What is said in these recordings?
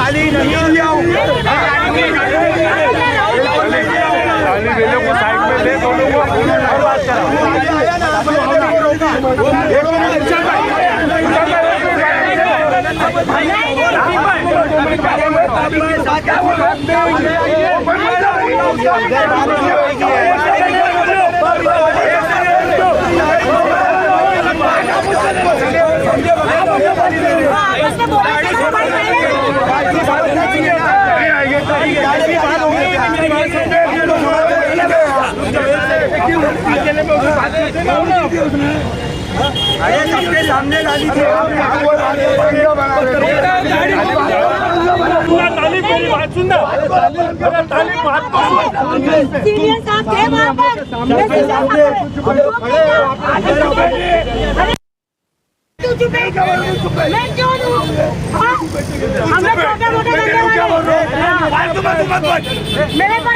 गाली नहीं दिया हूँ। गाली को साइड में ले, दोनों को और बात करो। सबके सामने गाली सीनियर साहब थे वहाँ पर, मैं क्यों दूँ? हम लोग छोटे मोटे धंधे वाले, मेरे पर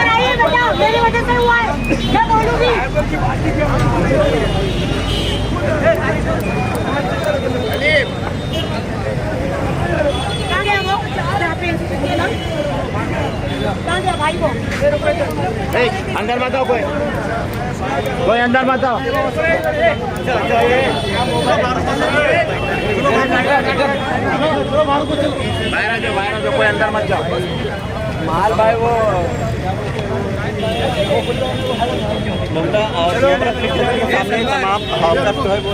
आइए बेटा, मेरी वजह से हुआ है, मैं बोलूँगी। भाई को अंदर मत आओ, कोई अंदर मत आओ। बाहर आ जाओ, कोई अंदर मत जाओ। माल भाई वो सामने तमाम जो है वो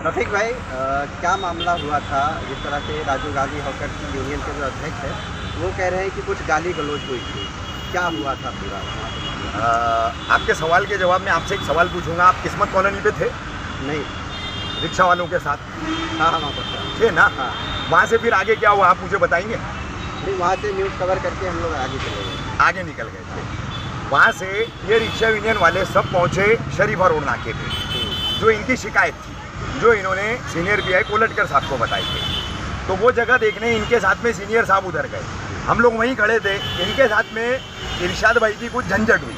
रफीक भाई, क्या मामला हुआ था? जिस तरह से राजीव गांधी हॉकर्स यूनियन के जो अध्यक्ष है वो कह रहे हैं कि कुछ गाली गलौज हुई थी, क्या हुआ था पूरा? आपके सवाल के जवाब में आपसे एक सवाल पूछूंगा। आप किस्मत कॉलोनी पे थे? नहीं। रिक्शा वालों के साथ? हाँ वहाँ पर थे ना? हाँ। वहाँ से फिर आगे क्या हुआ आप मुझे बताएंगे? नहीं, वहाँ से न्यूज़ कवर करके हम लोग आगे चले गए, आगे निकल गए थे। वहाँ से ये रिक्शा यूनियन वाले सब पहुँचे शरीफा रोड नाके पे, जो इनकी शिकायत थी, जो इन्होंने सीनियर पीआई कोलटकर साहब को बताई थी। तो वो जगह देखने इनके साथ में सीनियर साहब उधर गए, हम लोग वहीं खड़े थे। इनके साथ में इरशाद भाई की कुछ झंझट हुई,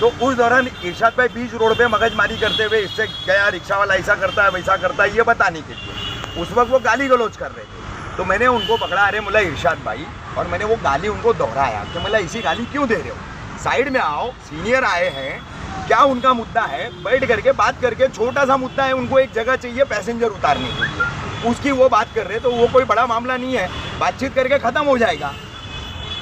तो उस दौरान इरशाद भाई बीच रोड पे मगजमारी करते हुए इससे गया, रिक्शा वाला ऐसा करता है वैसा करता है, ये बताने के लिए उस वक्त वो गाली गलौज कर रहे थे। तो मैंने उनको पकड़ा, अरे मुला इरशाद भाई, और मैंने वो गाली उनको दोहराया कि मुला इसी गाली क्यों दे रहे हो, साइड में आओ, सीनियर आए हैं, क्या उनका मुद्दा है, बैठ करके बात करके, छोटा सा मुद्दा है, उनको एक जगह चाहिए पैसेंजर उतारने के लिए, उसकी वो बात कर रहे, तो वो कोई बड़ा मामला नहीं है, बातचीत करके ख़त्म हो जाएगा।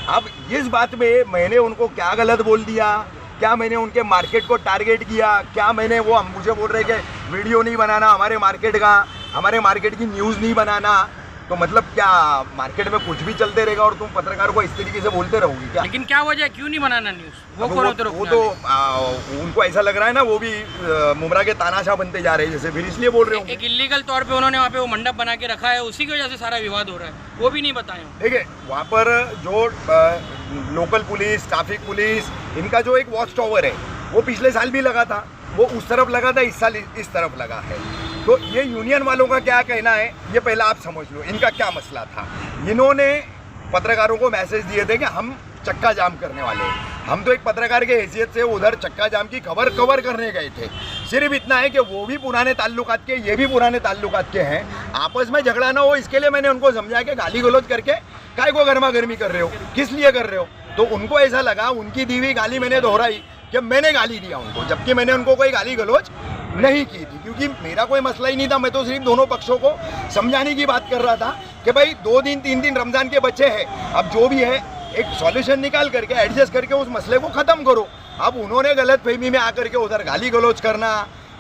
अब इस बात में मैंने उनको क्या गलत बोल दिया, क्या मैंने उनके मार्केट को टारगेट किया, क्या मैंने वो मुझे बोल रहे कि वीडियो नहीं बनाना हमारे मार्केट का, हमारे मार्केट की न्यूज़ नहीं बनाना, तो मतलब क्या मार्केट में कुछ भी चलते रहेगा और तुम पत्रकार को इस तरीके से बोलते रहोगी क्या? लेकिन क्या वजह, क्यों नहीं बनाना न्यूज़? वो तो उनको ऐसा लग रहा है ना, वो भी मुमरा के तानाशाह बनते जा रहे हैं जैसे, फिर इसलिए बोल रहे हो। एक इलीगल तौर पे उन्होंने वहाँ पे वो मंडप बना के रखा है, उसी की वजह से सारा विवाद हो रहा है, वो भी नहीं बताए। ठीक है, वहाँ पर जो लोकल पुलिस, ट्रैफिक पुलिस, इनका जो एक वॉच टावर है वो पिछले साल भी लगा था, वो उस तरफ लगा था, इस साल इस तरफ लगा है। तो ये यूनियन वालों का क्या कहना है ये पहला आप समझ लो, इनका क्या मसला था। इन्होंने पत्रकारों को मैसेज दिए थे कि हम चक्का जाम करने वाले हैं। हम तो एक पत्रकार के हैसियत से उधर चक्का जाम की खबर कवर करने गए थे। सिर्फ इतना है कि वो भी पुराने ताल्लुकात के, ये भी पुराने ताल्लुकात के हैं, आपस में झगड़ा ना हो इसके लिए मैंने उनको समझाया कि गाली गलौज करके काय को गर्मा गर्मी कर रहे हो, किस लिए कर रहे हो। तो उनको ऐसा लगा, उनकी दी हुई गाली मैंने दोहराई कि मैंने गाली दिया उनको, जबकि मैंने उनको कोई गाली गलौज नहीं की थी, क्योंकि मेरा कोई मसला ही नहीं था। मैं तो सिर्फ दोनों पक्षों को समझाने की बात कर रहा था कि भाई 2 दिन 3 दिन रमज़ान के बच्चे हैं, अब जो भी है एक सॉल्यूशन निकाल करके एडजस्ट करके उस मसले को ख़त्म करो। अब उन्होंने गलत फहमी में आकर के उधर गाली गलौज करना,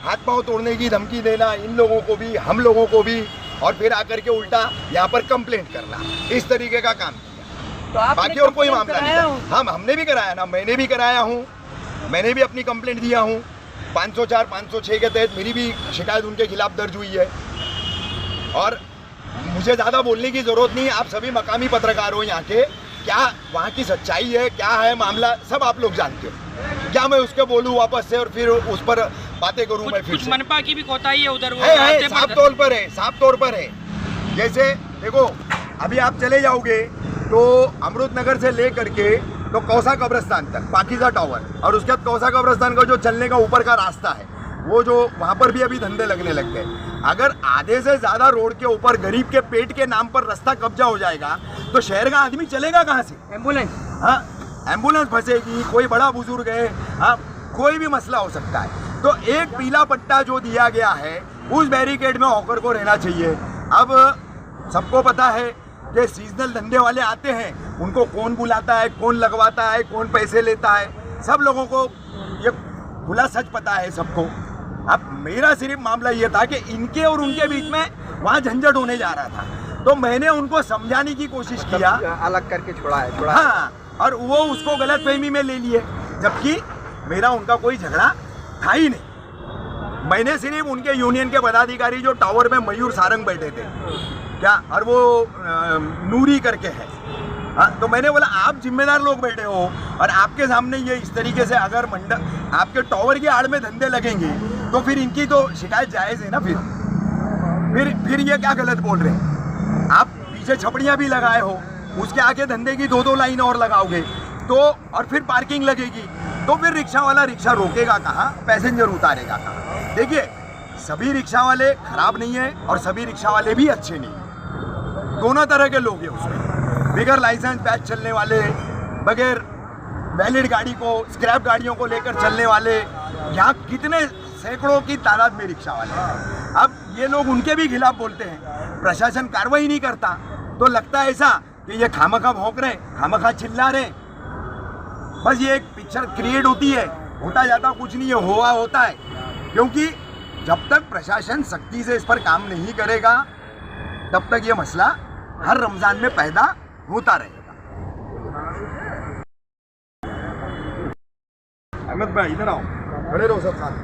हाथ पांव तोड़ने की धमकी देना, इन लोगों को भी हम लोगों को भी, और फिर आकर के उल्टा यहाँ पर कंप्लेंट करना, इस तरीके का काम किया। तो बाकी और कोई मामला नहीं था। हाँ, हमने भी कराया ना, मैंने भी कराया हूँ, मैंने भी अपनी कंप्लेंट दिया हूँ। 504, 506 के तहत मेरी भी शिकायत उनके खिलाफ दर्ज हुई है। और मुझे ज़्यादा बोलने की ज़रूरत नहीं है, आप सभी मकामी पत्रकार हो यहाँ के, क्या वहाँ की सच्चाई है, क्या है मामला, सब आप लोग जानते हो। क्या मैं उसके बोलूँ वापस से और फिर उस पर बातें करूँ? मैं फिर मनपा की भी कोताही है उधर, वो है, साफ तौर पर है, साफ तौर पर है। जैसे देखो, अभी आप चले जाओगे तो अमृत नगर से ले करके तो कौसा कब्रिस्तान तक पाकिजा टावर, और उसके बाद कौसा कब्रिस्तान का जो चलने का ऊपर का रास्ता है वो जो वहाँ पर भी अभी धंधे लगने लग गए। अगर आधे से ज़्यादा रोड के ऊपर गरीब के पेट के नाम पर रास्ता कब्जा हो जाएगा तो शहर का आदमी चलेगा कहाँ से? एम्बुलेंस, हाँ, एम्बुलेंस फंसेगी, कोई बड़ा बुजुर्ग है, हाँ, कोई भी मसला हो सकता है। तो एक पीला पट्टा जो दिया गया है उस बैरिकेड में हॉकर को रहना चाहिए। अब सबको पता है कि सीजनल धंधे वाले आते हैं, उनको कौन बुलाता है, कौन लगवाता है, कौन पैसे लेता है, सब लोगों को ये खुला सच पता है सबको। अब मेरा सिर्फ मामला ये था कि इनके और उनके बीच में वहाँ झंझट होने जा रहा था, तो मैंने उनको समझाने की कोशिश किया, अलग करके छोड़ा है। हाँ, और वो उसको गलतफहमी में ले लिए, जबकि मेरा उनका कोई झगड़ा था ही नहीं। मैंने सिर्फ उनके यूनियन के पदाधिकारी जो टावर में मयूर सारंग बैठे थे क्या, और वो नूरी करके है, हाँ, तो मैंने बोला आप जिम्मेदार लोग बैठे हो और आपके सामने ये इस तरीके से अगर मंडप आपके टावर की आड़ में धंधे लगेंगे तो फिर इनकी तो शिकायत जायज़ है ना। फिर ये क्या गलत बोल रहे हैं आप? पीछे छपड़ियाँ भी लगाए हो, उसके आगे धंधे की 2-2 लाइन और लगाओगे तो, और फिर पार्किंग लगेगी तो फिर रिक्शा वाला रिक्शा रोकेगा कहाँ, पैसेंजर उतारेगा कहाँ? देखिए, सभी रिक्शा वाले खराब नहीं है और सभी रिक्शा वाले भी अच्छे नहीं है, दोनों तरह के लोग हैं उसमें। बगैर लाइसेंस बैच चलने वाले, बगैर वैलिड गाड़ी को, स्क्रैप गाड़ियों को लेकर चलने वाले, यहाँ कितने सैकड़ों की तादाद में रिक्शा वाले हैं। अब ये लोग उनके भी खिलाफ बोलते हैं, प्रशासन कार्रवाई नहीं करता, तो लगता है ऐसा कि ये खामखा भौंक रहे, खामखा चिल्ला रहे, बस ये एक पिक्चर क्रिएट होती है, होता जाता कुछ नहीं है, हुआ होता है। क्योंकि जब तक प्रशासन सख्ती से इस पर काम नहीं करेगा तब तक ये मसला हर रमज़ान में पैदा होता रहेगा। अहमद भाई इधर आओ, खड़े रहो सब साथ।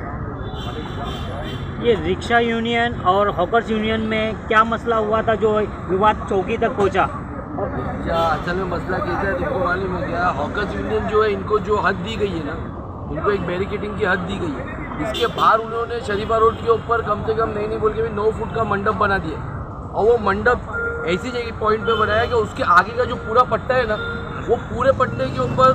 ये रिक्शा यूनियन और हॉकर्स यूनियन में क्या मसला हुआ था जो विवाद चौकी तक पहुंचा? क्या असल में मसला क्या है, तुमको मालूम है क्या? हॉकर्स यूनियन जो है, इनको जो हद दी गई है ना, इनको एक बैरिकेडिंग की हद दी गई है। इसके बाहर उन्होंने शरीफा रोड के ऊपर कम से कम नहीं बोल के भी 9 फुट का मंडप बना दिया, और वो मंडप ऐसी जगह पॉइंट पे बनाया कि उसके आगे का जो पूरा पट्टा है ना, वो पूरे पट्टे के ऊपर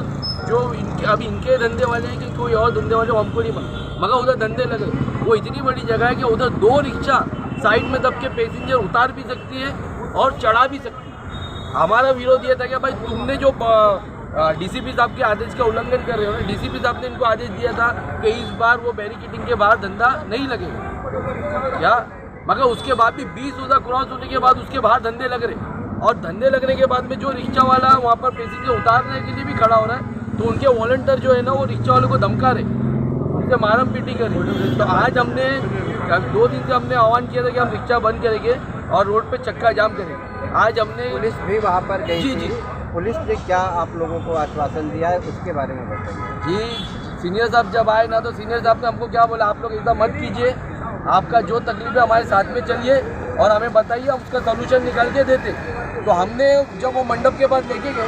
जो इनके अभी इनके धंधे वाले हैं कि कोई और धंधे वाले हमको नहीं पता, मगर उधर धंधे लगे। वो इतनी बड़ी जगह है कि उधर 2 रिक्शा साइड में दब के पैसेंजर उतार भी सकती है और चढ़ा भी सकती है। हमारा विरोध ये था कि भाई तुमने जो डीसीपी साहब के आदेश का उल्लंघन कर रहे हो ना, डीसीपी साहब ने इनको आदेश दिया था कि इस बार वो बैरिकेडिंग के बाहर धंधा नहीं लगेगा क्या, मगर उसके बाद भी 20 रोज़ा क्रॉस होने के बाद उसके बाहर धंधे लग रहे, और धंधे लगने के बाद में जो रिक्शा वाला वहाँ पर पैसेंजर उतारने के लिए भी खड़ा हो रहा है, तो उनके वॉलंटियर जो है ना वो रिक्शा वालों को धमका रहे, उनसे मारम पीटी कर रही। तो आज हमने 2 दिन से हमने आह्वान किया था कि हम रिक्शा बंद करेंगे और रोड पे चक्का जाम करेंगे। आज हमने, पुलिस भी वहाँ पर गई जी थी। जी, पुलिस ने क्या आप लोगों को आश्वासन दिया है उसके बारे में बताइए। जी, सीनियर साहब जब आए ना, तो सीनियर साहब ने हमको क्या बोला, आप लोग ऐसा मत कीजिए, आपका जो तकलीफ है हमारे साथ में चलिए और हमें बताइए, हम उसका सलूशन निकाल के देते। तो हमने जब वो मंडप के पास लेके गए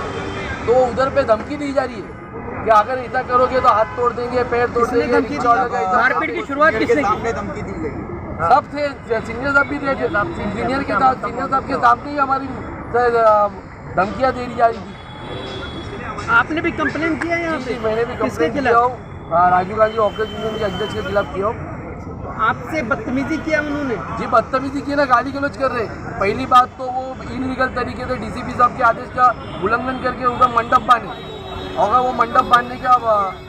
तो उधर पे धमकी दी जा रही है कि अगर ऐसा करोगे तो हाथ तोड़ देंगे, पैर तोड़ देंगे। मारपीट की शुरुआत किसने की? धमकी दी गई। सब थे, सीनियर साहब भी थे, सीनियर के साथ, सीनियर साहब के सामने ही हमारी धमकियाँ दे दी जा रही थी। आपने भी कंप्लेन किया यहाँ पे? मैंने भी कंप्लेन किया हूँ, राजीव गांधी हॉकर्स यूनियन के अध्यक्ष के खिलाफ किया हूँ। आपसे बदतमीजी किया उन्होंने? जी, बदतमीजी की ना, गाली गलौज कर रहे। पहली बात तो वो इलीगल तरीके से डीसीपी साहब के आदेश का उल्लंघन करके उधर मंडप बांधे, अगर वो मंडप बांधने का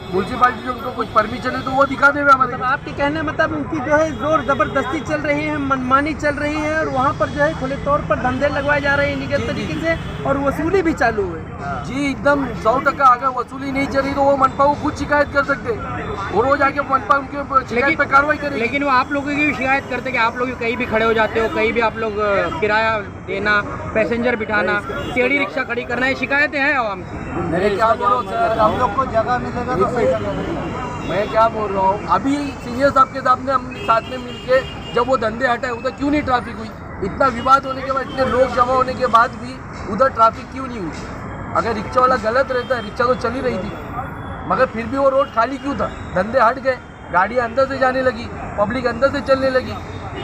म्यूनसिपालिटी से उनको कुछ परमिशन है तो वो दिखा देवे हमारे। मतलब आपके कहने मतलब उनकी जो है जोर जबरदस्ती चल रही है, मनमानी चल रही है, और वहाँ पर जो है खुले तौर पर धंधे लगवाए जा रहे हैं इलीगल तरीके से, और वसूली भी चालू है। जी एकदम 100%। अगर वसूली नहीं चली तो वो मनपा को खुद शिकायत कर सकते, वो रोज आके मनपा उनके शिकायत पे कार्रवाई करेगी। लेकिन वो आप लोगों की भी शिकायत करते कि आप लोग कहीं भी खड़े हो जाते हो, कहीं भी आप लोग किराया देना, पैसेंजर बिठाना, टेढ़ी रिक्शा खड़ी करना, ये शिकायतें हैं आवाम की। मैं क्या बोल रहा हूँ सर, हम लोग को जगह मिलेगा तो मैं क्या बोल रहा हूँ, अभी सीनियर साहब के सामने हम साथ में मिलके जब वो धंधे हटाए उधर क्यों नहीं ट्रैफिक हुई? इतना विवाद होने के बाद, इतने लोग जमा होने के बाद भी उधर ट्रैफिक क्यों नहीं हुई? अगर रिक्शा वाला गलत रहता है, रिक्शा तो चल ही रही थी, मगर फिर भी वो रोड खाली क्यों था? धंधे हट गए, गाड़ियाँ अंदर से जाने लगी, पब्लिक अंदर से चलने लगी,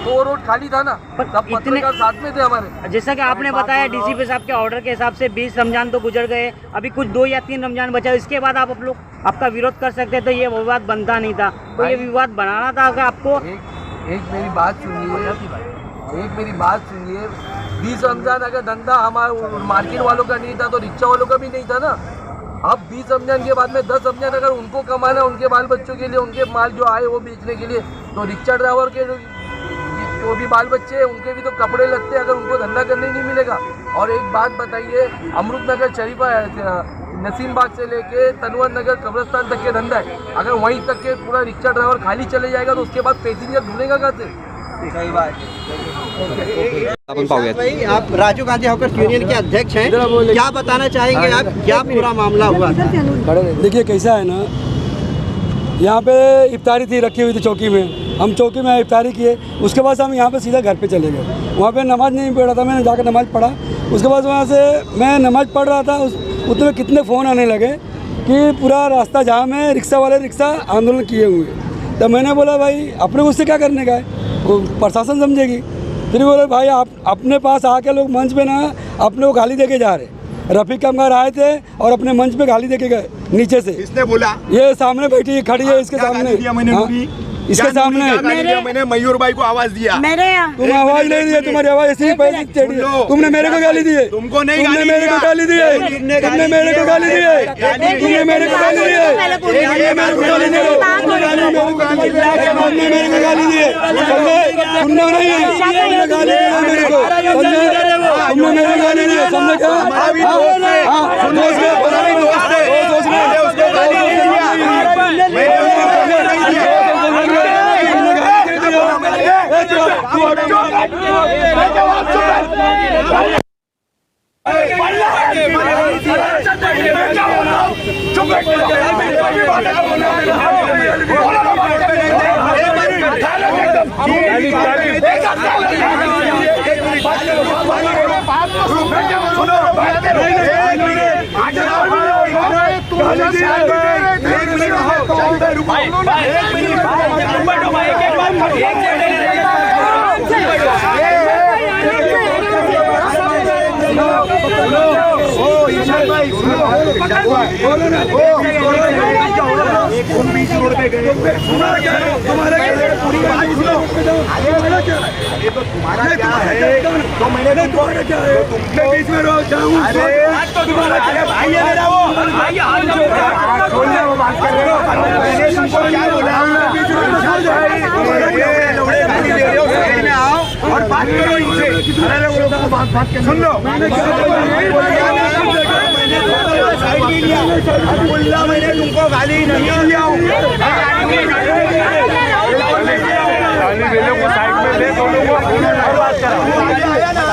तो वो रोड खाली था ना, पर सब पत्रकार साथ में थे हमारे। जैसा कि आपने बताया डीसीपी साहब के ऑर्डर के हिसाब से 20 रमजान तो गुजर गए, अभी कुछ 2 या 3 रमजान बचा, इसके बाद आप लोग आपका विरोध कर सकते तो ये विवाद बनता नहीं था। तो ये विवाद बनाना था अगर आपको। एक मेरी बात सुनिए, 20 रमजान अगर धंधा हमारे मार्केट वालों का नहीं था तो रिक्शा वालों का भी नहीं था ना। अब 20 रमजान के बाद में 10 रमजान अगर उनको कमाना, उनके बाल बच्चों के लिए, उनके माल जो आए वो बेचने के लिए, तो रिक्शा ड्राइवर के जो भी बाल बच्चे हैं उनके भी तो कपड़े लगते हैं, अगर उनको धंधा करने नहीं मिलेगा। और एक बात बताइए, अमृत नगर शरीफा नसीम बाग से लेके तनवर नगर कब्रस्तान तक के धंधा है, अगर वहीं तक के पूरा रिक्शा ड्राइवर खाली चले जाएगा तो उसके बाद पैसेंजर ढूंढेगा कहाँ से? सही बात। भाई आप राजीव गांधी हॉकर्स यूनियन के अध्यक्ष हैं, क्या बताना चाहेंगे आप, क्या पूरा मामला हुआ था? देखिए कैसा है ना, यहाँ पे इफ्तारी थी, रखी हुई थी चौकी में, हम चौकी में इफ्तारी किए, उसके बाद हम यहाँ पे सीधा घर पे चले गए। वहाँ पे नमाज़ नहीं पढ़ा था, मैंने जाकर नमाज़ पढ़ा, उसके बाद वहाँ से मैं नमाज़ पढ़ रहा था, उतने कितने फ़ोन आने लगे कि पूरा रास्ता जाम है, रिक्शा वाले रिक्शा आंदोलन किए हुए। तो मैंने बोला भाई अपने उससे क्या करने का है, वो प्रशासन समझेगी। फिर बोले भाई आप अपने पास आके लोग मंच पे ना अपने को गाली दे के जा रहे। रफ़ीक कामगार आए थे और अपने मंच पे गाली दे के गए नीचे से। किसने बोला? ये सामने बैठी खड़ी है, इसके सामने, इसके सामने मैंने मयूर भाई को आवाज दिया। तुम आवाज नहीं दिए, तुम्हारी आवाज ऐसी ही पहले टेढ़ी है। तुमने मेरे को गाली दी है, तुमको नहीं, तुमने मेरे को गाली दी है, तुमने मेरे को गाली दी है, तुमने मेरे को गाली दी है, तुमने मेरे को गाली दी है, तुमने मेरे को गाली दी है, सुनना नहीं है, तुमने गाली दी है मेरे को, तुमने मेरे को गाली दी है, समझे क्या? तुम्हारा क्या है? तो मैंने तुमने बीच में रोक जाऊँ तुम्हारा क्या भाई है मेरा वो बात कर रहे हो? मैंने तुमको क्या बोला? आओ और बात करो इनसे। सुन लो, मैंने तुमको गाली नहीं दिया हूँ। साइड में ले दोनों को और बात करो।